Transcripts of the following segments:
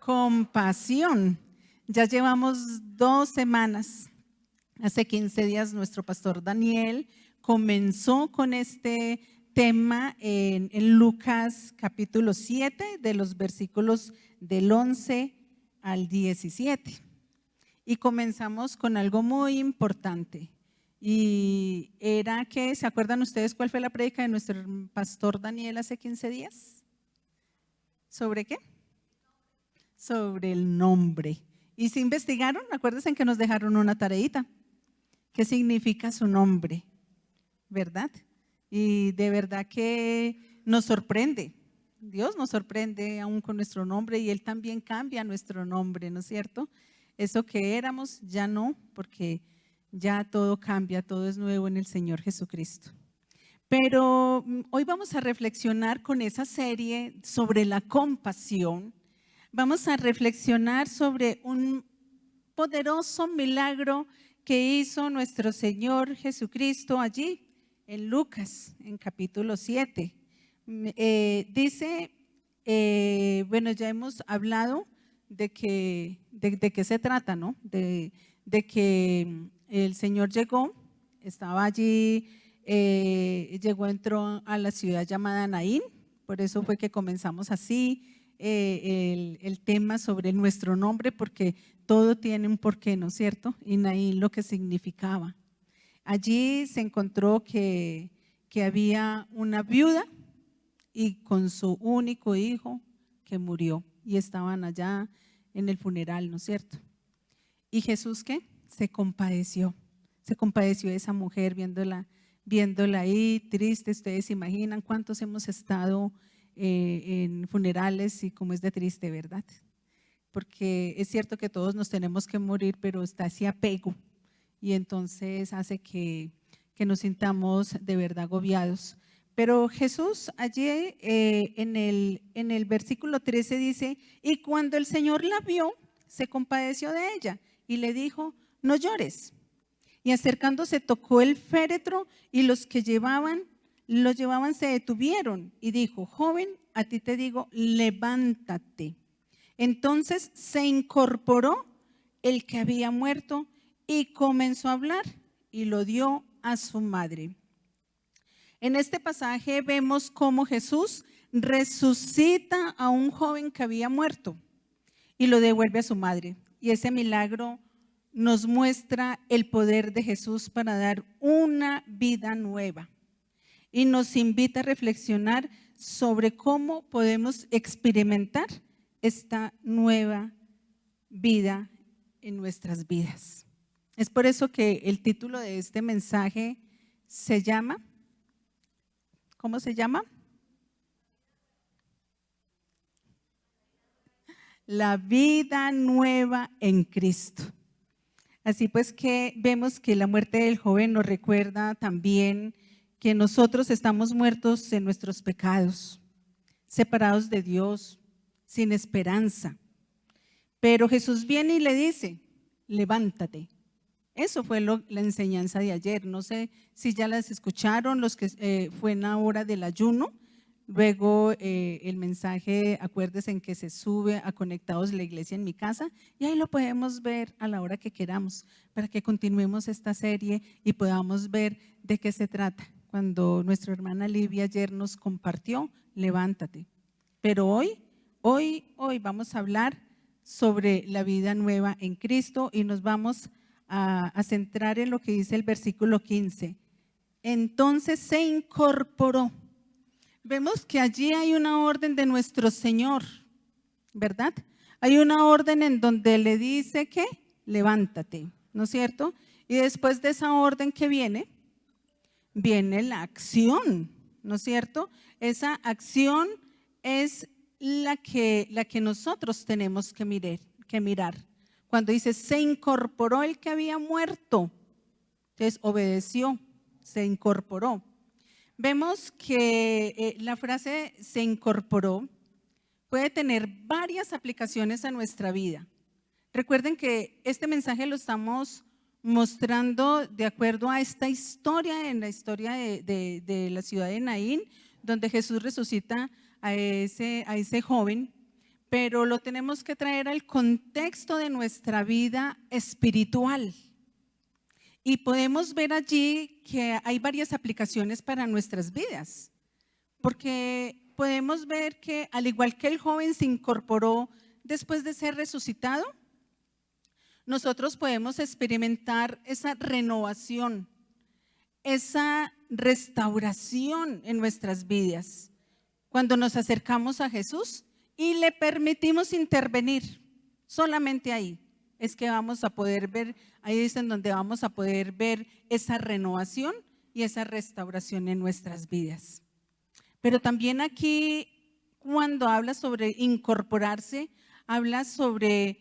Compasión. Ya llevamos 2 semanas. Hace 15 días nuestro pastor Daniel comenzó con este tema en Lucas capítulo 7, de los versículos del 11 al 17. Y comenzamos con algo muy importante. Y era que, ¿se acuerdan ustedes cuál fue la prédica de nuestro pastor Daniel hace 15 días? ¿Sobre qué? Sobre el nombre. ¿Y se investigaron? Acuérdense que nos dejaron una tareita. ¿Qué significa su nombre? ¿Verdad? Y de verdad que nos sorprende. Dios nos sorprende aún con nuestro nombre y Él también cambia nuestro nombre, ¿no es cierto? Eso que éramos ya no, porque ya todo cambia, todo es nuevo en el Señor Jesucristo. Pero hoy vamos a reflexionar con esa serie sobre la compasión. Vamos a reflexionar sobre un poderoso milagro que hizo nuestro Señor Jesucristo allí en Lucas, en capítulo 7. Dice, bueno, ya hemos hablado de qué se trata, ¿no? De que el Señor llegó, estaba allí, entró a la ciudad llamada Naín, por eso fue que comenzamos así el tema sobre nuestro nombre, porque todo tiene un porqué, ¿no es cierto? Y Naín lo que significaba. Allí se encontró que había una viuda y con su único hijo que murió y estaban allá en el funeral, ¿no es cierto? ¿Y Jesús qué? Se compadeció de esa mujer viéndola ahí triste. Ustedes se imaginan cuántos hemos estado en funerales y cómo es de triste, ¿verdad? Porque es cierto que todos nos tenemos que morir, pero está ese apego y entonces hace que nos sintamos de verdad agobiados. Pero Jesús allí en el versículo 13 dice, y cuando el Señor la vio, se compadeció de ella y le dijo, no llores. Y acercándose tocó el féretro y los que lo llevaban se detuvieron y dijo, joven, a ti te digo, levántate. Entonces se incorporó el que había muerto y comenzó a hablar y lo dio a su madre. En este pasaje vemos cómo Jesús resucita a un joven que había muerto y lo devuelve a su madre. Y ese milagro nos muestra el poder de Jesús para dar una vida nueva y nos invita a reflexionar sobre cómo podemos experimentar esta nueva vida en nuestras vidas. Es por eso que el título de este mensaje se llama, ¿cómo se llama? La vida nueva en Cristo. Así pues que vemos que la muerte del joven nos recuerda también que nosotros estamos muertos en nuestros pecados, separados de Dios, sin esperanza. Pero Jesús viene y le dice, levántate. Eso fue la enseñanza de ayer. No sé si ya las escucharon, los que fue en la hora del ayuno. Luego el mensaje, acuérdense en que se sube a Conectados la Iglesia en mi casa y ahí lo podemos ver a la hora que queramos para que continuemos esta serie y podamos ver de qué se trata. Cuando nuestra hermana Livia ayer nos compartió, levántate. Pero hoy vamos a hablar sobre la vida nueva en Cristo y nos vamos a centrar en lo que dice el versículo 15. Entonces se incorporó. Vemos que allí hay una orden de nuestro Señor, ¿verdad? Hay una orden en donde le dice que levántate, ¿no es cierto? Y después de esa orden que viene la acción, ¿no es cierto? Esa acción es la que nosotros tenemos que mirar. Cuando dice se incorporó el que había muerto, entonces obedeció, se incorporó. Vemos que la frase se incorporó puede tener varias aplicaciones a nuestra vida. Recuerden que este mensaje lo estamos mostrando de acuerdo a esta historia, en la historia de la ciudad de Naín, donde Jesús resucita a ese joven. pero lo tenemos que traer al contexto de nuestra vida espiritual. Y podemos ver allí que hay varias aplicaciones para nuestras vidas, porque podemos ver que al igual que el joven se incorporó después de ser resucitado, nosotros podemos experimentar esa renovación, esa restauración en nuestras vidas cuando nos acercamos a Jesús y le permitimos intervenir. Solamente ahí es que vamos a poder ver, ahí es en donde vamos a poder ver esa renovación y esa restauración en nuestras vidas. Pero también aquí, cuando habla sobre incorporarse, habla sobre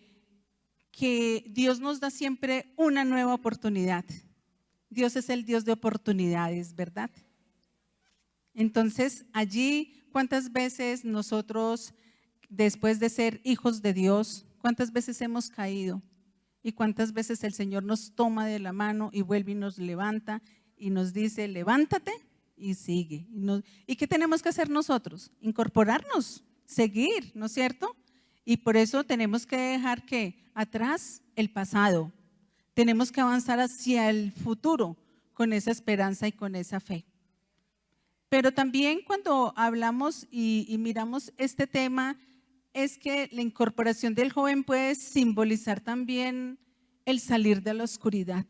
que Dios nos da siempre una nueva oportunidad. Dios es el Dios de oportunidades, ¿verdad? Entonces, allí, ¿cuántas veces nosotros, después de ser hijos de Dios, cuántas veces hemos caído? Y cuántas veces el Señor nos toma de la mano y vuelve y nos levanta y nos dice, levántate y sigue. ¿Y qué tenemos que hacer nosotros? Incorporarnos, seguir, ¿no es cierto? Y por eso tenemos que dejar que atrás el pasado. Tenemos que avanzar hacia el futuro con esa esperanza y con esa fe. Pero también cuando hablamos y miramos este tema, es que la incorporación del joven puede simbolizar también el salir de la oscuridad.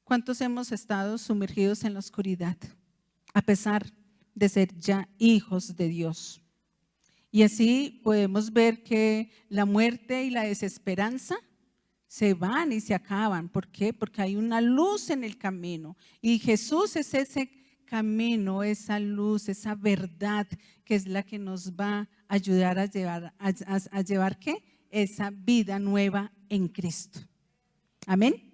¿Cuántos hemos estado sumergidos en la oscuridad a pesar de ser ya hijos de Dios? Y así podemos ver que la muerte y la desesperanza se van y se acaban. ¿Por qué? Porque hay una luz en el camino y Jesús es ese camino, esa luz, esa verdad que es la que nos va a ayudar a llevar ¿qué? Esa vida nueva en Cristo. Amén.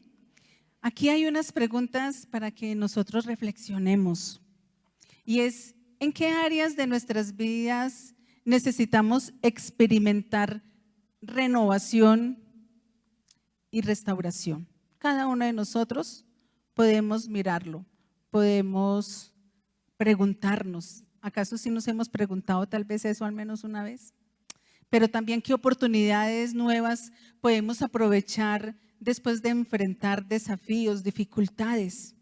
Aquí hay unas preguntas para que nosotros reflexionemos y es, ¿en qué áreas de nuestras vidas necesitamos experimentar renovación y restauración? Cada uno de nosotros podemos mirarlo, podemos preguntarnos, ¿acaso sí nos hemos preguntado tal vez eso al menos una vez? Pero también qué oportunidades nuevas podemos aprovechar después de enfrentar desafíos, dificultades.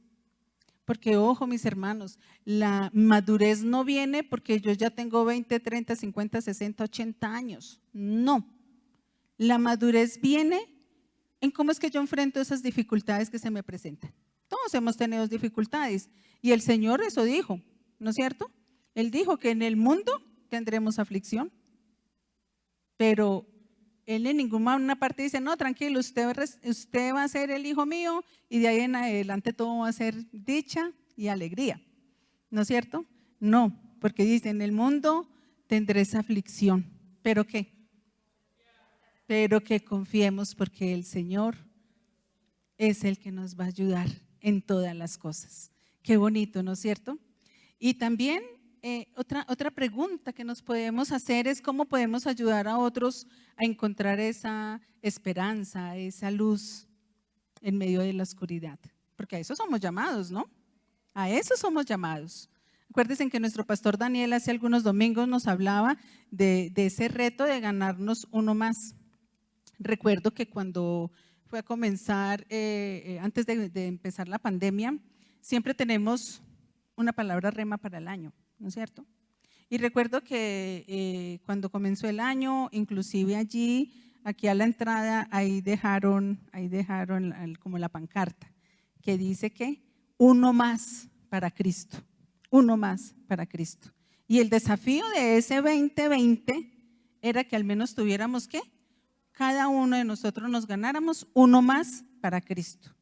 Porque ojo, mis hermanos, la madurez no viene porque yo ya tengo 20, 30, 50, 60, 80 años. No, la madurez viene en cómo es que yo enfrento esas dificultades que se me presentan. Todos hemos tenido dificultades y el Señor eso dijo, ¿no es cierto? Él dijo que en el mundo tendremos aflicción, pero Él en ninguna parte dice, no, tranquilo, usted va a ser el hijo mío y de ahí en adelante todo va a ser dicha y alegría, ¿no es cierto? No, porque dice, en el mundo tendréis aflicción, ¿pero qué? Pero que confiemos porque el Señor es el que nos va a ayudar en todas las cosas. Qué bonito, ¿no es cierto? Y también otra pregunta que nos podemos hacer es cómo podemos ayudar a otros a encontrar esa esperanza, esa luz en medio de la oscuridad. Porque a eso somos llamados, ¿no? A eso somos llamados. Acuérdense que nuestro pastor Daniel hace algunos domingos nos hablaba de ese reto de ganarnos uno más. Recuerdo que cuando fue a comenzar, antes de empezar la pandemia, siempre tenemos una palabra rema para el año, ¿no es cierto? Y recuerdo que cuando comenzó el año, inclusive allí, aquí a la entrada, ahí dejaron como la pancarta, que dice que uno más para Cristo, uno más para Cristo. Y el desafío de ese 2020 era que al menos tuviéramos ¿qué? Cada uno de nosotros nos ganáramos uno más para Cristo.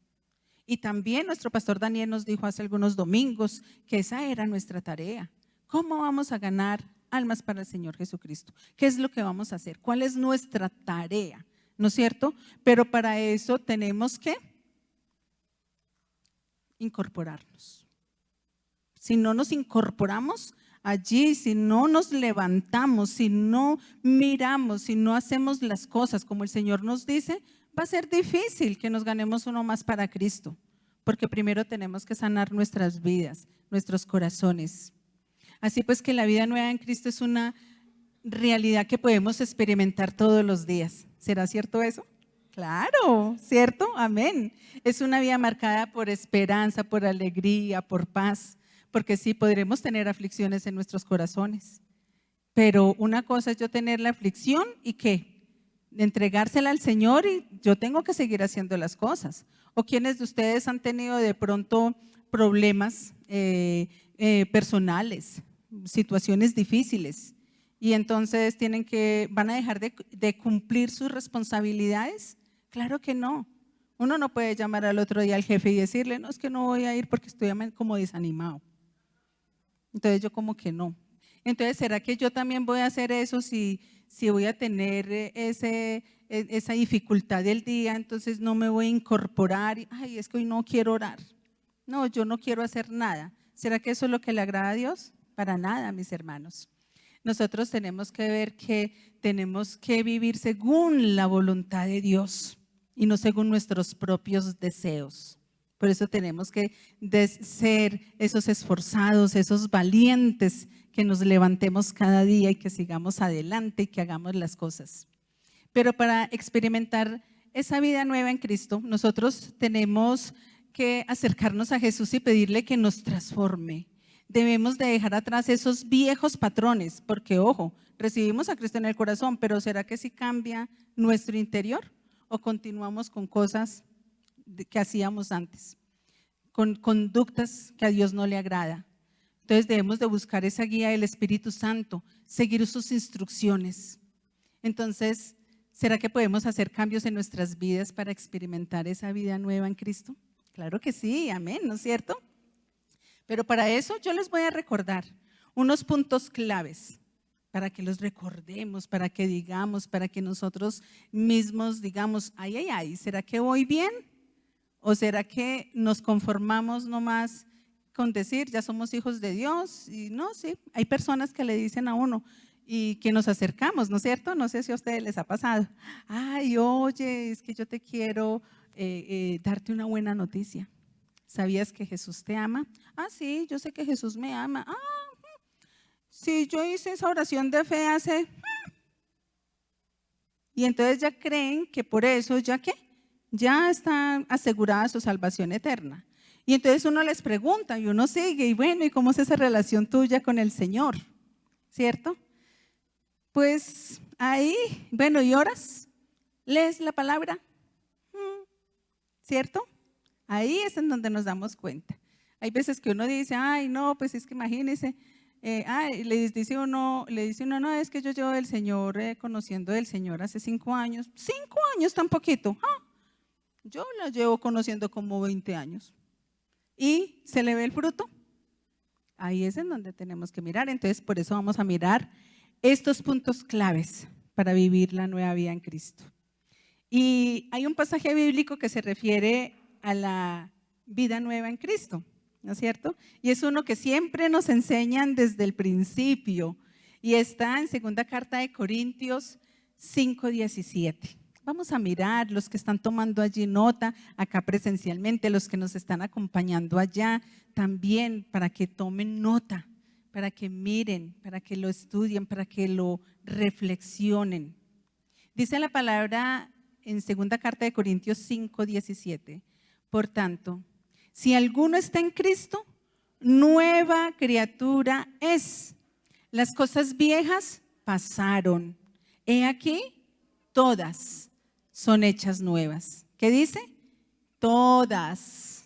Y también nuestro pastor Daniel nos dijo hace algunos domingos que esa era nuestra tarea. ¿Cómo vamos a ganar almas para el Señor Jesucristo? ¿Qué es lo que vamos a hacer? ¿Cuál es nuestra tarea? ¿No es cierto? Pero para eso tenemos que incorporarnos. Si no nos incorporamos allí, si no nos levantamos, si no miramos, si no hacemos las cosas como el Señor nos dice, va a ser difícil que nos ganemos uno más para Cristo, porque primero tenemos que sanar nuestras vidas, nuestros corazones. Así pues que la vida nueva en Cristo es una realidad que podemos experimentar todos los días. ¿Será cierto eso? Claro, ¿cierto? Amén. Es una vida marcada por esperanza, por alegría, por paz, porque sí podremos tener aflicciones en nuestros corazones. Pero una cosa es yo tener la aflicción y ¿qué? Entregársela al Señor y yo tengo que seguir haciendo las cosas. ¿O quiénes de ustedes han tenido de pronto problemas personales, situaciones difíciles? Y entonces van a dejar de cumplir sus responsabilidades. Claro que no. Uno no puede llamar al otro día al jefe y decirle, no, es que no voy a ir porque estoy como desanimado. Entonces yo como que no. Entonces, ¿será que yo también voy a hacer eso si voy a tener esa dificultad del día? Entonces no me voy a incorporar y, ay, es que hoy no quiero orar. No, yo no quiero hacer nada. ¿Será que eso es lo que le agrada a Dios? Para nada, mis hermanos. Nosotros tenemos que ver que tenemos que vivir según la voluntad de Dios y no según nuestros propios deseos. Por eso tenemos que ser esos esforzados, esos valientes, que nos levantemos cada día y que sigamos adelante y que hagamos las cosas. Pero para experimentar esa vida nueva en Cristo, nosotros tenemos que acercarnos a Jesús y pedirle que nos transforme. Debemos de dejar atrás esos viejos patrones, porque ojo, recibimos a Cristo en el corazón, pero ¿será que sí cambia nuestro interior o continuamos con cosas que hacíamos antes, con conductas que a Dios no le agrada? Entonces debemos de buscar esa guía del Espíritu Santo, seguir sus instrucciones. Entonces, ¿será que podemos hacer cambios en nuestras vidas para experimentar esa vida nueva en Cristo? Claro que sí, amén, ¿no es cierto? Pero para eso yo les voy a recordar unos puntos claves para que los recordemos, para que digamos, para que nosotros mismos digamos, ay, ay, ay, ¿será que voy bien? ¿O será que nos conformamos nomás con decir, ya somos hijos de Dios? Y no, sí, hay personas que le dicen a uno y que nos acercamos, ¿no es cierto? No sé si a ustedes les ha pasado. Ay, oye, es que yo te quiero darte una buena noticia. ¿Sabías que Jesús te ama? Ah, sí, yo sé que Jesús me ama. Ah, sí, yo hice esa oración de fe hace… Y entonces ya creen que por eso, ¿ya qué? Ya está asegurada su salvación eterna. Y entonces uno les pregunta y uno sigue, y bueno, ¿y cómo es esa relación tuya con el Señor? ¿Cierto? Pues ahí, bueno, ¿y oras? ¿Lees la palabra? ¿Cierto? Ahí es en donde nos damos cuenta. Hay veces que uno dice, ay, no, pues es que imagínese, le dice uno, no, es que yo llevo del Señor, conociendo del Señor hace 5 años. 5 años tan poquito. Yo la llevo conociendo como 20 años. ¿Y se le ve el fruto? Ahí es en donde tenemos que mirar. Entonces, por eso vamos a mirar estos puntos claves para vivir la nueva vida en Cristo. Y hay un pasaje bíblico que se refiere a la vida nueva en Cristo, ¿no es cierto? Y es uno que siempre nos enseñan desde el principio y está en segunda carta de Corintios 5:17. Vamos a mirar los que están tomando allí nota, acá presencialmente, los que nos están acompañando allá también, para que tomen nota, para que miren, para que lo estudien, para que lo reflexionen. Dice la palabra en segunda carta de Corintios 5:17. Por tanto, si alguno está en Cristo, nueva criatura es. Las cosas viejas pasaron. He aquí, todas son hechas nuevas. ¿Qué dice? Todas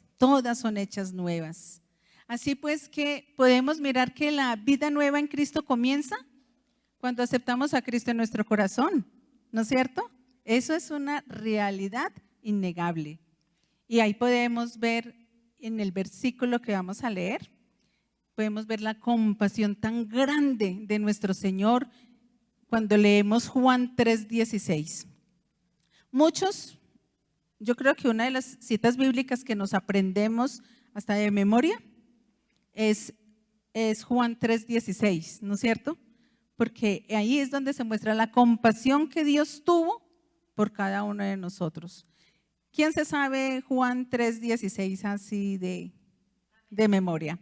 son hechas nuevas. Así pues que podemos mirar que la vida nueva en Cristo comienza cuando aceptamos a Cristo en nuestro corazón, ¿no es cierto? Eso es una realidad innegable. Y ahí podemos ver en el versículo que vamos a leer, podemos ver la compasión tan grande de nuestro Señor cuando leemos Juan 3:16. Muchos, yo creo que una de las citas bíblicas que nos aprendemos hasta de memoria es Juan 3:16, ¿no es cierto? Porque ahí es donde se muestra la compasión que Dios tuvo por cada uno de nosotros. ¿Quién se sabe Juan 3:16 así de memoria?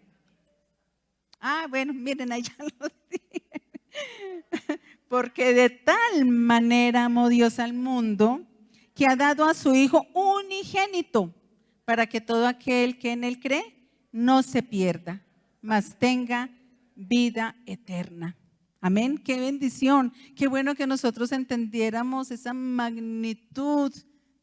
Bueno, miren, ahí ya lo dije. Porque de tal manera amó Dios al mundo que ha dado a su Hijo unigénito para que todo aquel que en él cree no se pierda, mas tenga vida eterna. Amén. Qué bendición. Qué bueno que nosotros entendiéramos esa magnitud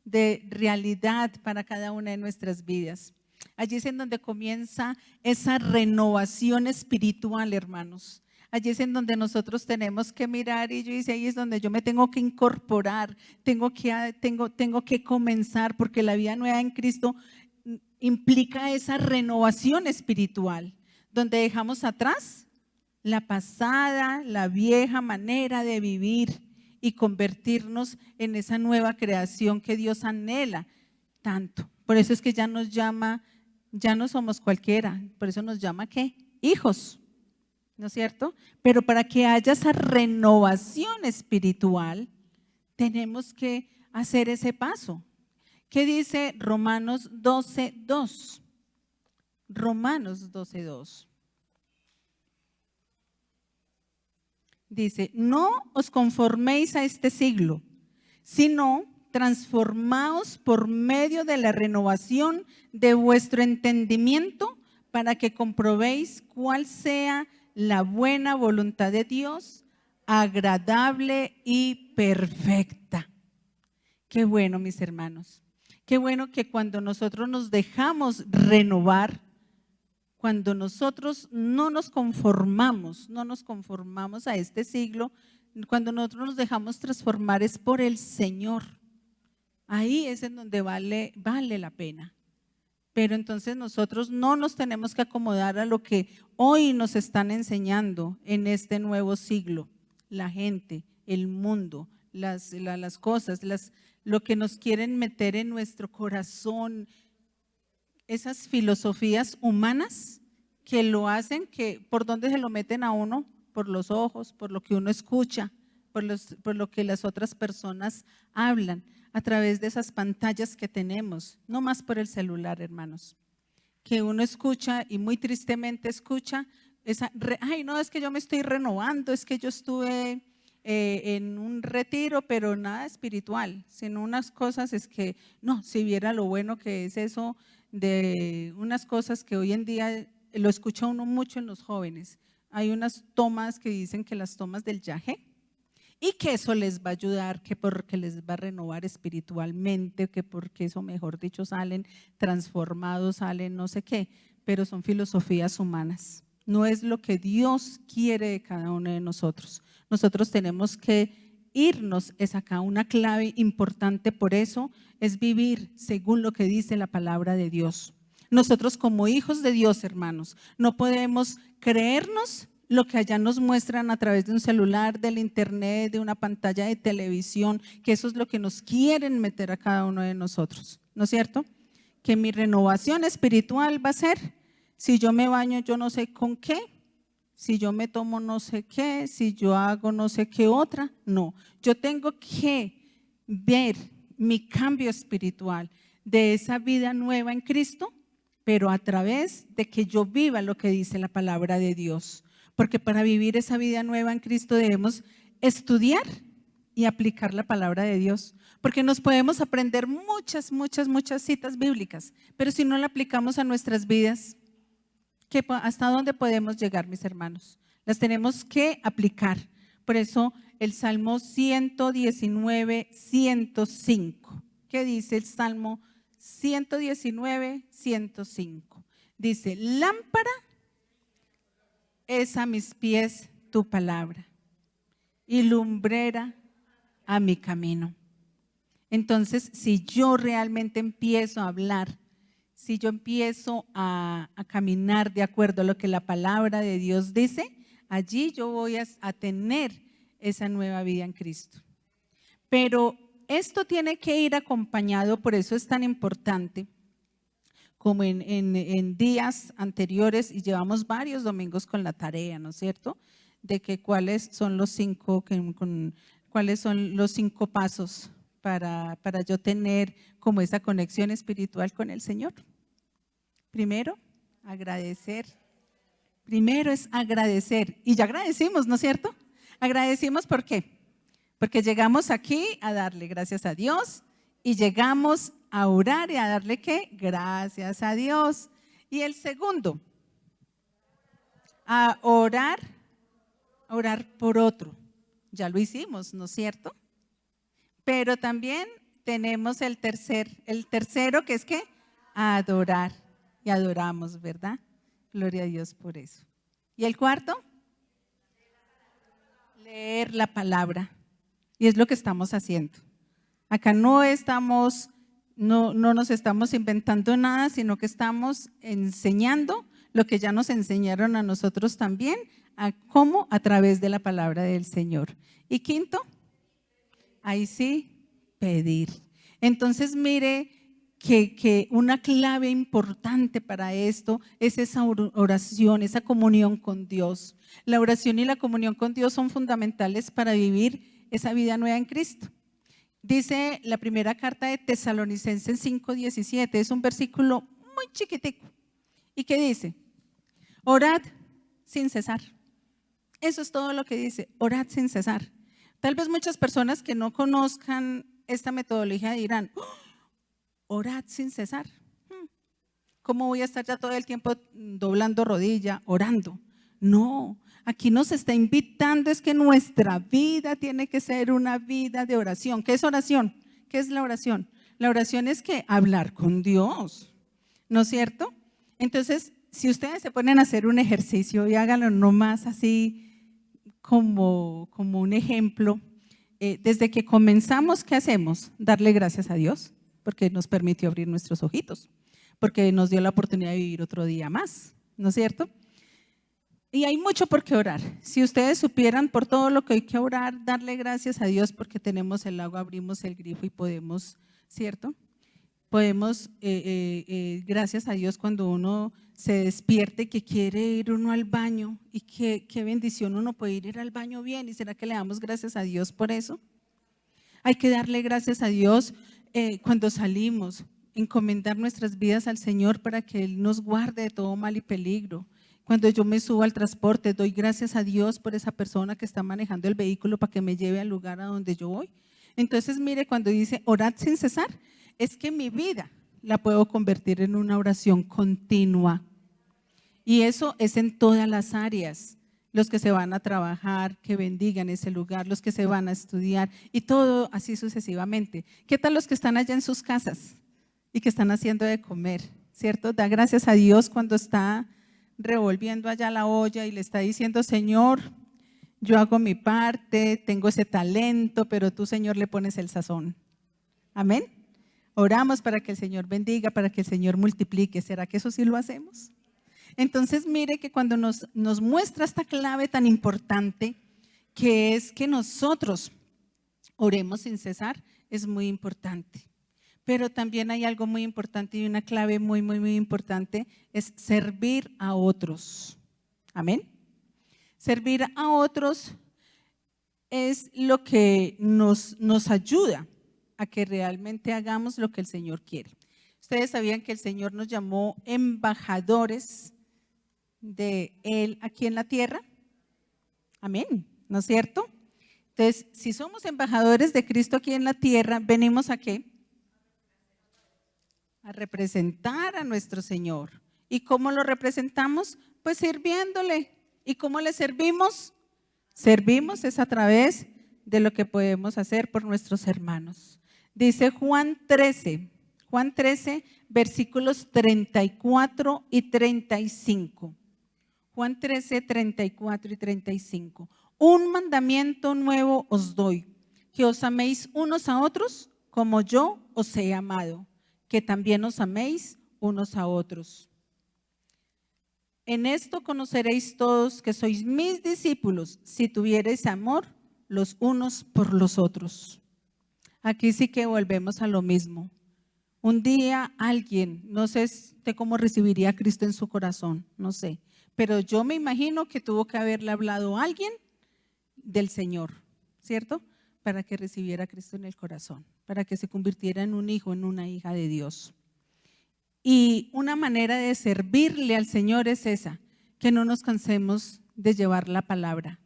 de realidad para cada una de nuestras vidas. Allí es en donde comienza esa renovación espiritual, hermanos. Allí es en donde nosotros tenemos que mirar, y yo dice, ahí es donde yo me tengo que incorporar, tengo que comenzar, porque la vida nueva en Cristo implica esa renovación espiritual, donde dejamos atrás la pasada, la vieja manera de vivir y convertirnos en esa nueva creación que Dios anhela tanto. Por eso es que ya nos llama, ya no somos cualquiera, por eso nos llama ¿qué? Hijos, ¿no es cierto? Pero para que haya esa renovación espiritual, tenemos que hacer ese paso. ¿Qué dice Romanos 12:2? Romanos 12:2. Dice, no os conforméis a este siglo, sino transformaos por medio de la renovación de vuestro entendimiento para que comprobéis cuál sea la buena voluntad de Dios, agradable y perfecta. Qué bueno, mis hermanos. Qué bueno que cuando nosotros nos dejamos renovar, cuando nosotros no nos conformamos a este siglo, cuando nosotros nos dejamos transformar es por el Señor. Ahí es en donde vale la pena. Pero entonces nosotros no nos tenemos que acomodar a lo que hoy nos están enseñando en este nuevo siglo. La gente, el mundo, las cosas, lo que nos quieren meter en nuestro corazón, esas filosofías humanas que lo hacen, que por dónde se lo meten a uno, por los ojos, por lo que uno escucha, por lo que las otras personas hablan, a través de esas pantallas que tenemos, no más por el celular, hermanos, que uno escucha y muy tristemente escucha ay no, es que yo me estoy renovando, es que yo estuve en un retiro, pero nada espiritual, sino unas cosas es que, no, si viera lo bueno que es eso, de unas cosas que hoy en día lo escucha uno mucho en los jóvenes. Hay unas tomas que dicen que las tomas del yagé, y que eso les va a ayudar, que porque les va a renovar espiritualmente, que porque eso, mejor dicho, salen transformados, salen no sé qué, pero son filosofías humanas. No es lo que Dios quiere de cada uno de nosotros. Nosotros tenemos que irnos, es acá una clave importante, por eso es vivir según lo que dice la palabra de Dios. Nosotros como hijos de Dios, hermanos, no podemos creernos lo que allá nos muestran a través de un celular, del internet, de una pantalla de televisión, que eso es lo que nos quieren meter a cada uno de nosotros, ¿no es cierto? Que mi renovación espiritual va a ser, si yo me baño yo no sé con qué, si yo me tomo no sé qué, si yo hago no sé qué otra, no. Yo tengo que ver mi cambio espiritual de esa vida nueva en Cristo, pero a través de que yo viva lo que dice la palabra de Dios. Porque para vivir esa vida nueva en Cristo debemos estudiar y aplicar la palabra de Dios. Porque nos podemos aprender muchas citas bíblicas, pero si no la aplicamos a nuestras vidas, ¿hasta dónde podemos llegar, mis hermanos? Las tenemos que aplicar. Por eso el Salmo 119, 105. ¿Qué dice el Salmo 119, 105? Dice, lámpara es a mis pies tu palabra y lumbrera a mi camino. Entonces, si yo realmente empiezo a hablar, si yo empiezo a caminar de acuerdo a lo que la palabra de Dios dice, allí yo voy a tener esa nueva vida en Cristo. Pero esto tiene que ir acompañado, por eso es tan importante, como en días anteriores, y llevamos varios domingos con la tarea, ¿no es cierto? De que cuáles son los 5 pasos para yo tener como esa conexión espiritual con el Señor. Primero, agradecer. Primero es agradecer, y ya agradecimos, ¿no es cierto? Agradecimos, ¿por qué? Porque llegamos aquí a darle gracias a Dios y llegamos a orar y a darle ¿qué? Gracias a Dios. Y el segundo, a orar por otro. Ya lo hicimos, ¿no es cierto? Pero también tenemos el tercero que es ¿qué? Adorar. Y adoramos, ¿verdad? Gloria a Dios por eso. ¿Y el cuarto? Leer la palabra. Y es lo que estamos haciendo. Acá no nos estamos inventando nada, sino que estamos enseñando lo que ya nos enseñaron a nosotros también, a cómo a través de la palabra del Señor. Y quinto, ahí sí, pedir. Entonces mire que una clave importante para esto es esa oración, esa comunión con Dios. La oración y la comunión con Dios son fundamentales para vivir esa vida nueva en Cristo. Dice la primera carta de Tesalonicenses 5:17, es un versículo muy chiquitico. ¿Y qué dice? Orad sin cesar. Eso es todo lo que dice, orad sin cesar. Tal vez muchas personas que no conozcan esta metodología dirán, orad sin cesar. ¿Cómo voy a estar ya todo el tiempo doblando rodilla, orando? No, aquí nos está invitando es que nuestra vida tiene que ser una vida de oración. ¿Qué es oración? ¿Qué es la oración? La oración es que hablar con Dios, ¿no es cierto? Entonces, si ustedes se ponen a hacer un ejercicio y háganlo nomás así como un ejemplo, desde que comenzamos, ¿qué hacemos? Darle gracias a Dios, porque nos permitió abrir nuestros ojitos, porque nos dio la oportunidad de vivir otro día más, ¿no es cierto? Y hay mucho por qué orar. Si ustedes supieran por todo lo que hay que orar, darle gracias a Dios porque tenemos el agua, abrimos el grifo y podemos, ¿cierto? Podemos, gracias a Dios, cuando uno se despierte que quiere ir uno al baño y qué bendición uno puede ir al baño bien. ¿Y será que le damos gracias a Dios por eso? Hay que darle gracias a Dios cuando salimos, encomendar nuestras vidas al Señor para que Él nos guarde de todo mal y peligro. Cuando yo me subo al transporte, doy gracias a Dios por esa persona que está manejando el vehículo para que me lleve al lugar a donde yo voy. Entonces, mire, cuando dice orad sin cesar, es que mi vida la puedo convertir en una oración continua. Y eso es en todas las áreas. Los que se van a trabajar, que bendigan ese lugar, los que se van a estudiar y todo así sucesivamente. ¿Qué tal los que están allá en sus casas y que están haciendo de comer? ¿Cierto? Da gracias a Dios cuando está revolviendo allá la olla y le está diciendo, Señor, yo hago mi parte, tengo ese talento, pero tú, Señor, le pones el sazón. Amén. Oramos para que el Señor bendiga, para que el Señor multiplique. ¿Será que eso sí lo hacemos? Entonces, mire que cuando nos muestra esta clave tan importante, que es que nosotros oremos sin cesar, es muy importante. Pero también hay algo muy importante y una clave muy, muy, muy importante, es servir a otros. Amén. Servir a otros es lo que nos ayuda a que realmente hagamos lo que el Señor quiere. Ustedes sabían que el Señor nos llamó embajadores de Él aquí en la tierra. Amén, ¿no es cierto? Entonces, si somos embajadores de Cristo aquí en la tierra, ¿venimos a qué? A representar a nuestro Señor. ¿Y cómo lo representamos? Pues sirviéndole. ¿Y cómo le servimos? Servimos es a través de lo que podemos hacer por nuestros hermanos. Dice Juan 13, versículos 34 y 35. Juan 13, 34 y 35. Un mandamiento nuevo os doy, que os améis unos a otros como yo os he amado, que también os améis unos a otros. En esto conoceréis todos que sois mis discípulos, si tuviereis amor los unos por los otros. Aquí sí que volvemos a lo mismo. Un día alguien, no sé cómo recibiría a Cristo en su corazón, no sé, pero yo me imagino que tuvo que haberle hablado a alguien del Señor, ¿cierto? Para que recibiera a Cristo en el corazón, para que se convirtiera en un hijo, en una hija de Dios. Y una manera de servirle al Señor es esa, que no nos cansemos de llevar la palabra,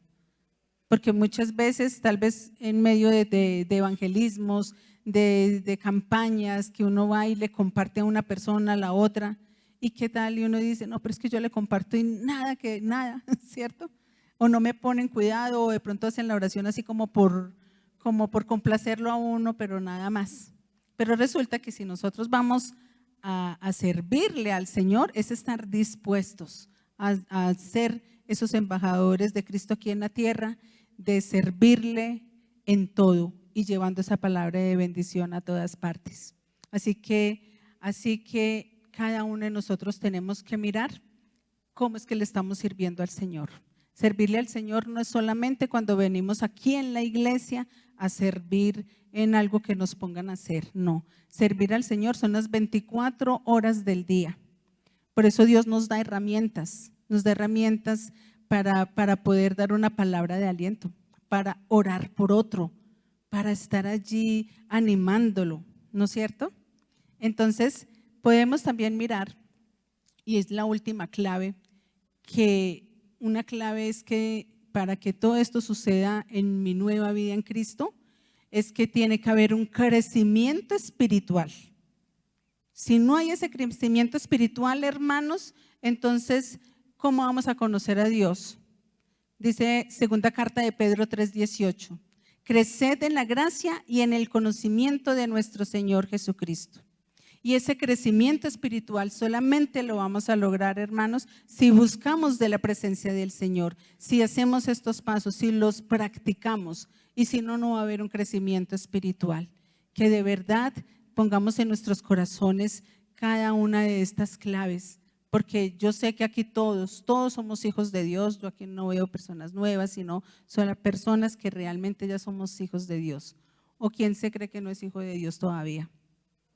porque muchas veces, tal vez en medio de evangelismos, de campañas, que uno va y le comparte a una persona, a la otra, y qué tal, y uno dice, no, pero es que yo le comparto y nada, ¿cierto? O no me ponen cuidado, o de pronto hacen la oración así como por complacerlo a uno, pero nada más. Pero resulta que si nosotros vamos a servirle al Señor, es estar dispuestos a ser esos embajadores de Cristo aquí en la tierra, de servirle en todo y llevando esa palabra de bendición a todas partes. Así que cada uno de nosotros tenemos que mirar cómo es que le estamos sirviendo al Señor. Servirle al Señor no es solamente cuando venimos aquí en la iglesia a servir en algo que nos pongan a hacer, no. Servir al Señor son las 24 horas del día. Por eso Dios nos da herramientas para poder dar una palabra de aliento, para orar por otro, para estar allí animándolo, ¿no es cierto? Entonces, podemos también mirar, y es la última clave, que una clave es que para que todo esto suceda en mi nueva vida en Cristo, es que tiene que haber un crecimiento espiritual. Si no hay ese crecimiento espiritual, hermanos, entonces, ¿cómo vamos a conocer a Dios? Dice segunda carta de Pedro 3:18, creced en la gracia y en el conocimiento de nuestro Señor Jesucristo. Y ese crecimiento espiritual solamente lo vamos a lograr, hermanos, si buscamos de la presencia del Señor, si hacemos estos pasos, si los practicamos, y si no, no va a haber un crecimiento espiritual. Que de verdad pongamos en nuestros corazones cada una de estas claves, porque yo sé que aquí todos somos hijos de Dios. Yo aquí no veo personas nuevas, sino solo personas que realmente ya somos hijos de Dios. ¿O quién se cree que no es hijo de Dios todavía?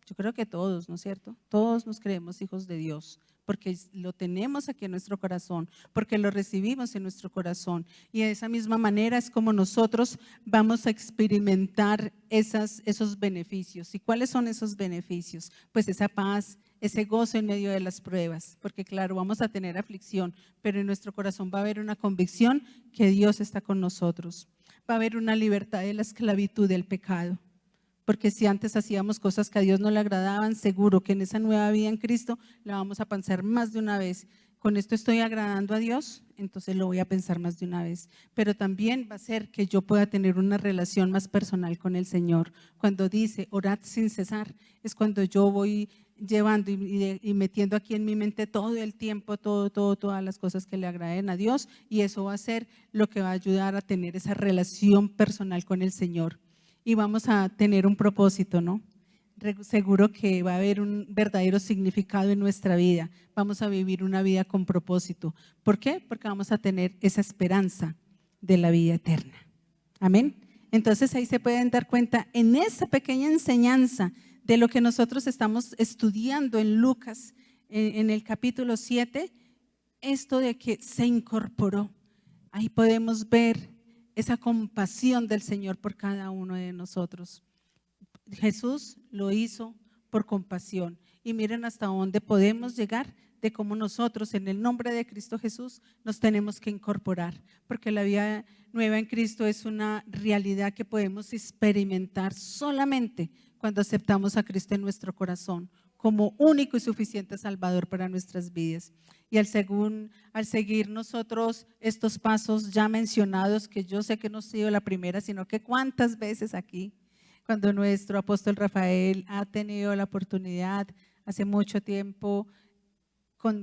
Yo creo que todos, ¿no es cierto? Todos nos creemos hijos de Dios, porque lo tenemos aquí en nuestro corazón, porque lo recibimos en nuestro corazón. Y de esa misma manera es como nosotros vamos a experimentar esos beneficios. ¿Y cuáles son esos beneficios? Pues esa paz, ese gozo en medio de las pruebas, porque claro, vamos a tener aflicción, pero en nuestro corazón va a haber una convicción que Dios está con nosotros. Va a haber una libertad de la esclavitud del pecado. Porque si antes hacíamos cosas que a Dios no le agradaban, seguro que en esa nueva vida en Cristo la vamos a pensar más de una vez. Con esto estoy agradando a Dios, entonces lo voy a pensar más de una vez. Pero también va a ser que yo pueda tener una relación más personal con el Señor. Cuando dice orad sin cesar, es cuando yo voy llevando y metiendo aquí en mi mente todo el tiempo, todas las cosas que le agraden a Dios, y eso va a ser lo que va a ayudar a tener esa relación personal con el Señor. Y vamos a tener un propósito, ¿no? Seguro que va a haber un verdadero significado en nuestra vida. Vamos a vivir una vida con propósito. ¿Por qué? Porque vamos a tener esa esperanza de la vida eterna. Amén. Entonces ahí se pueden dar cuenta en esa pequeña enseñanza de lo que nosotros estamos estudiando en Lucas, en el capítulo 7, esto de que se incorporó. Ahí podemos ver esa compasión del Señor por cada uno de nosotros. Jesús lo hizo por compasión. Y miren hasta dónde podemos llegar de cómo nosotros en el nombre de Cristo Jesús nos tenemos que incorporar, porque la vida nueva en Cristo es una realidad que podemos experimentar solamente cuando aceptamos a Cristo en nuestro corazón como único y suficiente Salvador para nuestras vidas. Y al seguir nosotros estos pasos ya mencionados, que yo sé que no ha sido la primera, sino que cuántas veces aquí, cuando nuestro apóstol Rafael ha tenido la oportunidad hace mucho tiempo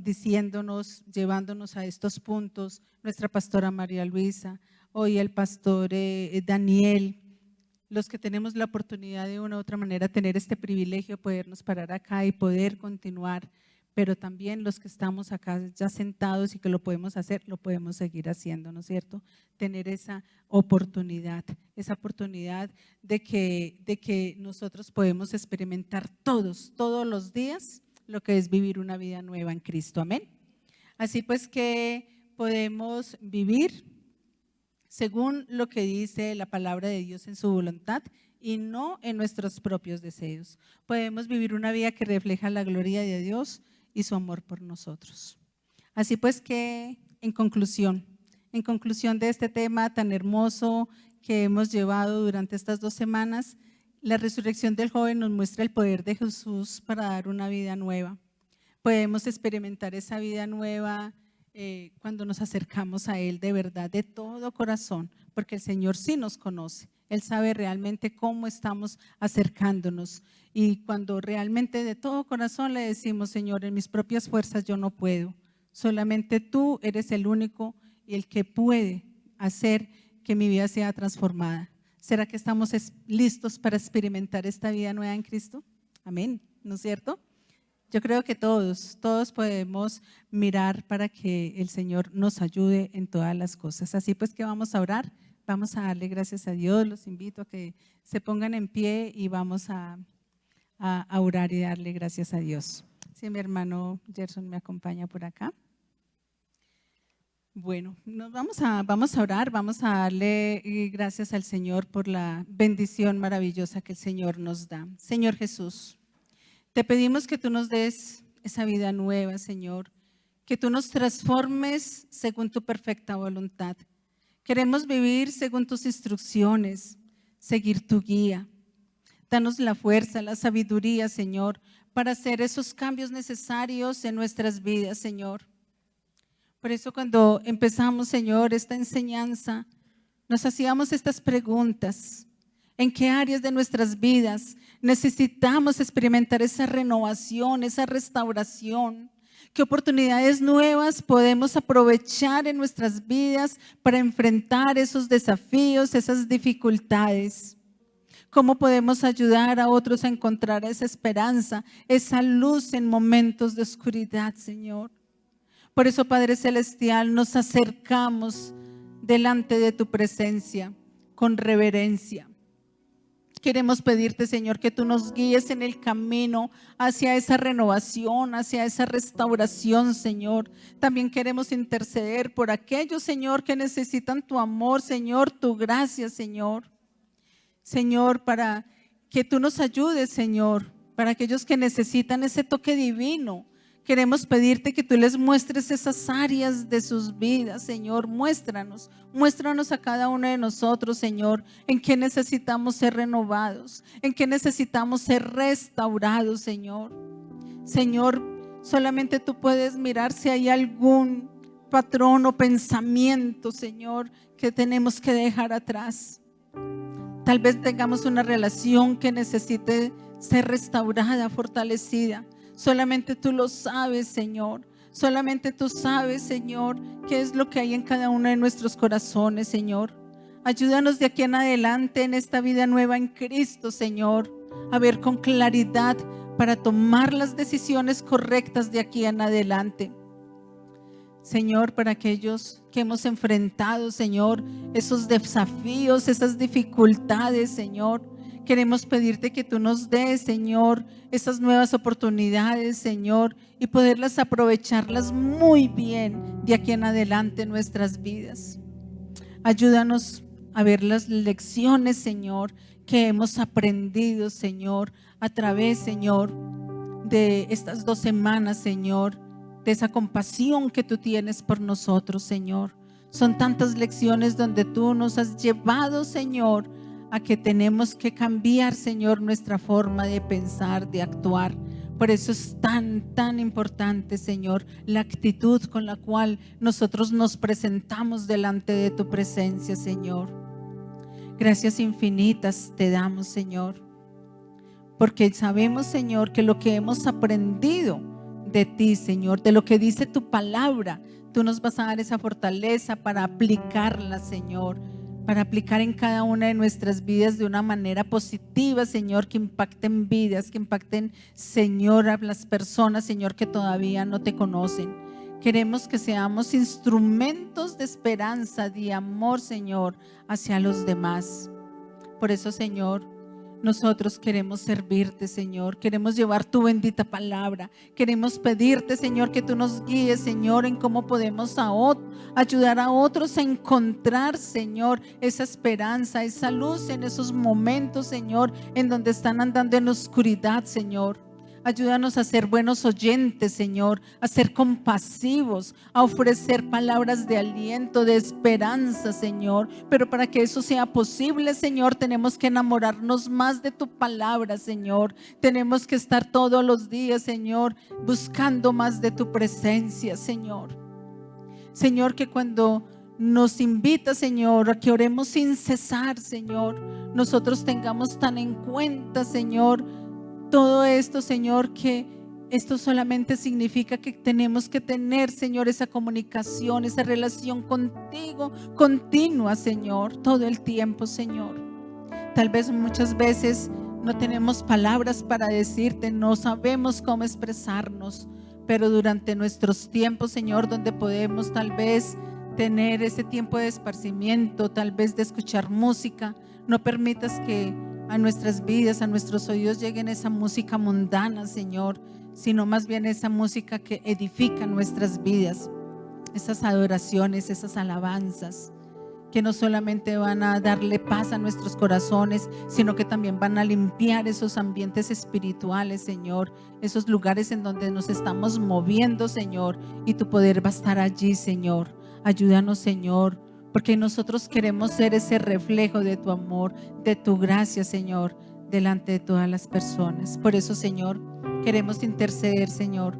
diciéndonos, llevándonos a estos puntos, nuestra pastora María Luisa, hoy el pastor Daniel, los que tenemos la oportunidad de una u otra manera tener este privilegio de podernos parar acá y poder continuar, pero también los que estamos acá ya sentados y que lo podemos hacer, lo podemos seguir haciendo, ¿no es cierto? Tener esa oportunidad de que nosotros podemos experimentar todos los días lo que es vivir una vida nueva en Cristo, amén. Así pues que podemos vivir según lo que dice la palabra de Dios en su voluntad y no en nuestros propios deseos. Podemos vivir una vida que refleja la gloria de Dios y su amor por nosotros. Así pues que, en conclusión, En conclusión de este tema tan hermoso que hemos llevado durante estas 2 semanas, la resurrección del joven nos muestra el poder de Jesús para dar una vida nueva. Podemos experimentar esa vida nueva cuando nos acercamos a Él de verdad, de todo corazón, porque el Señor sí nos conoce. Él sabe realmente cómo estamos acercándonos. Y cuando realmente de todo corazón le decimos, Señor, en mis propias fuerzas yo no puedo. Solamente tú eres el único y el que puede hacer que mi vida sea transformada. ¿Será que estamos listos para experimentar esta vida nueva en Cristo? Amén, ¿no es cierto? Yo creo que todos podemos mirar para que el Señor nos ayude en todas las cosas. Así pues que vamos a orar, vamos a darle gracias a Dios. Los invito a que se pongan en pie y vamos a orar y darle gracias a Dios. Si mi hermano Gerson me acompaña por acá. Bueno, vamos a orar, vamos a darle gracias al Señor por la bendición maravillosa que el Señor nos da. Señor Jesús, te pedimos que tú nos des esa vida nueva, Señor, que tú nos transformes según tu perfecta voluntad. Queremos vivir según tus instrucciones, seguir tu guía. Danos la fuerza, la sabiduría, Señor, para hacer esos cambios necesarios en nuestras vidas, Señor. Por eso cuando empezamos, Señor, esta enseñanza, nos hacíamos estas preguntas. ¿En qué áreas de nuestras vidas necesitamos experimentar esa renovación, esa restauración? ¿Qué oportunidades nuevas podemos aprovechar en nuestras vidas para enfrentar esos desafíos, esas dificultades? ¿Cómo podemos ayudar a otros a encontrar esa esperanza, esa luz en momentos de oscuridad, Señor? Por eso, Padre Celestial, nos acercamos delante de tu presencia con reverencia. Queremos pedirte, Señor, que tú nos guíes en el camino hacia esa renovación, hacia esa restauración, Señor. También queremos interceder por aquellos, Señor, que necesitan tu amor, Señor, tu gracia, Señor. Señor, para que tú nos ayudes, Señor, para aquellos que necesitan ese toque divino. Queremos pedirte que tú les muestres esas áreas de sus vidas, Señor. Muéstranos a cada uno de nosotros, Señor, en qué necesitamos ser renovados, en qué necesitamos ser restaurados, Señor. Señor, solamente tú puedes mirar si hay algún patrón o pensamiento, Señor, que tenemos que dejar atrás. Tal vez tengamos una relación que necesite ser restaurada, fortalecida. Solamente tú lo sabes, Señor. Solamente tú sabes, Señor, qué es lo que hay en cada uno de nuestros corazones, Señor. Ayúdanos de aquí en adelante en esta vida nueva en Cristo, Señor, a ver con claridad para tomar las decisiones correctas de aquí en adelante. Señor, para aquellos que hemos enfrentado, Señor, esos desafíos, esas dificultades, Señor, queremos pedirte que tú nos des, Señor, esas nuevas oportunidades, Señor, y poderlas aprovecharlas muy bien de aquí en adelante en nuestras vidas. Ayúdanos a ver las lecciones, Señor, que hemos aprendido, Señor, a través, Señor, de estas 2 semanas, Señor, de esa compasión que tú tienes por nosotros, Señor. Son tantas lecciones donde tú nos has llevado, Señor, a que tenemos que cambiar, Señor, nuestra forma de pensar, de actuar. Por eso es tan importante, Señor, la actitud con la cual nosotros nos presentamos delante de tu presencia, Señor. Gracias infinitas te damos, Señor, porque sabemos, Señor, que lo que hemos aprendido de ti, Señor, de lo que dice tu palabra, tú nos vas a dar esa fortaleza para aplicarla, Señor, para aplicar en cada una de nuestras vidas de una manera positiva, Señor, que impacten vidas, que impacten, Señor, a las personas, Señor, que todavía no te conocen. Queremos que seamos instrumentos de esperanza, de amor, Señor, hacia los demás. Por eso, Señor, nosotros queremos servirte, Señor. Queremos llevar tu bendita palabra. Queremos pedirte, Señor, que tú nos guíes, Señor, en cómo podemos ayudar a otros a encontrar, Señor, esa esperanza, esa luz en esos momentos, Señor, en donde están andando en oscuridad, Señor. Ayúdanos a ser buenos oyentes, Señor, a ser compasivos, a ofrecer palabras de aliento, de esperanza, Señor. Pero para que eso sea posible, Señor, tenemos que enamorarnos más de tu palabra, Señor. Tenemos que estar todos los días, Señor, buscando más de tu presencia, Señor. Señor, que cuando nos invita, Señor, a que oremos sin cesar, Señor, nosotros tengamos tan en cuenta, Señor, todo esto, Señor, que esto solamente significa que tenemos que tener, Señor, esa comunicación, esa relación contigo, continua, Señor, todo el tiempo, Señor. Tal vez muchas veces no tenemos palabras para decirte, no sabemos cómo expresarnos, pero durante nuestros tiempos, Señor, donde podemos tal vez tener ese tiempo de esparcimiento, tal vez de escuchar música, no permitas que a nuestras vidas, a nuestros oídos lleguen esa música mundana, Señor, sino más bien esa música que edifica nuestras vidas, esas adoraciones, esas alabanzas, que no solamente van a darle paz a nuestros corazones, sino que también van a limpiar esos ambientes espirituales, Señor, esos lugares en donde nos estamos moviendo, Señor, y tu poder va a estar allí, Señor. Ayúdanos, Señor, porque nosotros queremos ser ese reflejo de tu amor, de tu gracia, Señor, delante de todas las personas. Por eso, Señor, queremos interceder, Señor,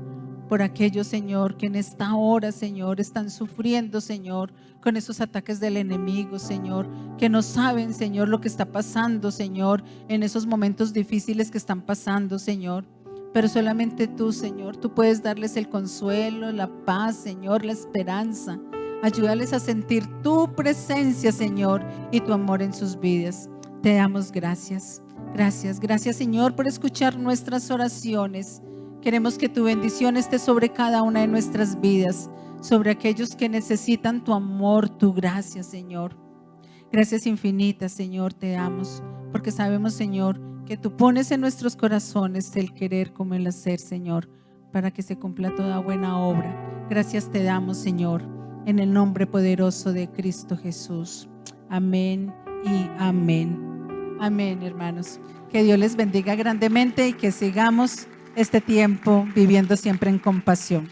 por aquellos, Señor, que en esta hora, Señor, están sufriendo, Señor, con esos ataques del enemigo, Señor, que no saben, Señor, lo que está pasando, Señor, en esos momentos difíciles que están pasando, Señor. Pero solamente tú, Señor, tú puedes darles el consuelo, la paz, Señor, la esperanza. Ayúdales a sentir tu presencia, Señor, y tu amor en sus vidas. Te damos gracias. Gracias, gracias, Señor, por escuchar nuestras oraciones. Queremos que tu bendición esté sobre cada una de nuestras vidas, sobre aquellos que necesitan tu amor, tu gracia, Señor. Gracias infinitas, Señor, te damos, porque sabemos, Señor, que tú pones en nuestros corazones el querer como el hacer, Señor, para que se cumpla toda buena obra. Gracias te damos, Señor, en el nombre poderoso de Cristo Jesús. Amén y amén. Amén, hermanos. Que Dios les bendiga grandemente y que sigamos este tiempo viviendo siempre en compasión.